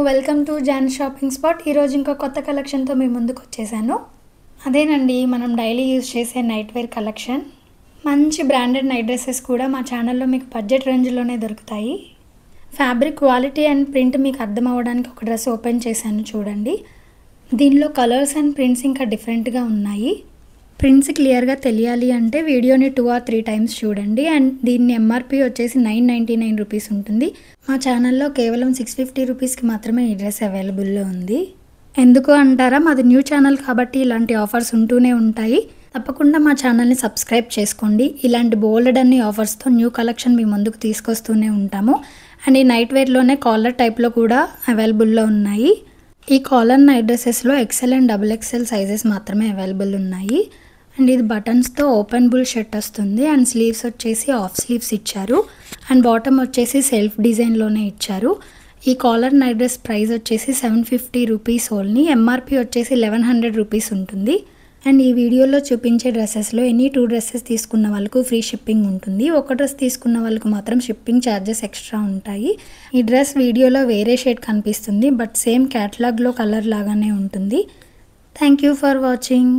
Welcome to John shopping spot. ఈరోజు ఇంకో కొత్త కలెక్షన్తో మీ ముందుకు వచ్చేసాను. అదేనండి మనం డైలీ యూజ్ చేసే నైట్ వేర్ కలెక్షన్. మంచి బ్రాండెడ్ నైట్ డ్రెస్సెస్ కూడా మా ఛానల్లో మీకు బడ్జెట్ రేంజ్లోనే దొరుకుతాయి. ఫ్యాబ్రిక్ క్వాలిటీ అండ్ ప్రింట్ మీకు అర్థం అవ్వడానికి ఒక డ్రెస్ ఓపెన్ చేశాను చూడండి. దీనిలో కలర్స్ అండ్ ప్రింట్స్ ఇంకా డిఫరెంట్గా ఉన్నాయి. ప్రింట్స్ క్లియర్గా తెలియాలి అంటే వీడియోని 2 or 3 టైమ్స్ చూడండి. అండ్ దీన్ని ఎంఆర్పి వచ్చేసి 999 రూపీస్ ఉంటుంది. మా ఛానల్లో కేవలం 650 రూపీస్కి మాత్రమే ఈ డ్రెస్ అవైలబుల్లో ఉంది. ఎందుకు అంటారా, మాది న్యూ ఛానల్ కాబట్టి ఇలాంటి ఆఫర్స్ ఉంటూనే ఉంటాయి. తప్పకుండా మా ఛానల్ని సబ్స్క్రైబ్ చేసుకోండి. ఇలాంటి బోల్డ్ అన్ని ఆఫర్స్తో న్యూ కలెక్షన్ మీ ముందుకు తీసుకొస్తూనే ఉంటాము. అండ్ ఈ నైట్ వేర్లోనే కాలర్ టైప్లో కూడా అవైలబుల్లో ఉన్నాయి. ఈ కాలర్ నైట్ డ్రెస్సెస్లో XL అండ్ XXL సైజెస్ మాత్రమే అవైలబుల్ ఉన్నాయి. అండ్ ఇది బటన్స్తో ఓపెన్ బుల్ షర్ట్ వస్తుంది. అండ్ స్లీవ్స్ వచ్చేసి ఆఫ్ స్లీవ్స్ ఇచ్చారు. అండ్ బాటమ్ వచ్చేసి సెల్ఫ్ డిజైన్లోనే ఇచ్చారు. ఈ కాలర్ నైట్ డ్రెస్ ప్రైస్ వచ్చేసి 750 రూపీస్ ఓన్లీ. ఎంఆర్పి వచ్చేసి 1100 రూపీస్ ఉంటుంది. అండ్ ఈ వీడియోలో చూపించే డ్రెస్సెస్లో ఎనీ 2 డ్రెస్సెస్ తీసుకున్న వాళ్ళకు ఫ్రీ షిప్పింగ్ ఉంటుంది. ఒక డ్రెస్ తీసుకున్న వాళ్ళకు మాత్రం షిప్పింగ్ ఛార్జెస్ ఎక్స్ట్రా ఉంటాయి. ఈ డ్రెస్ వీడియోలో వేరే షేడ్ కనిపిస్తుంది, బట్ సేమ్ క్యాటలాగ్లో కలర్ లాగానే ఉంటుంది. Thank you for watching.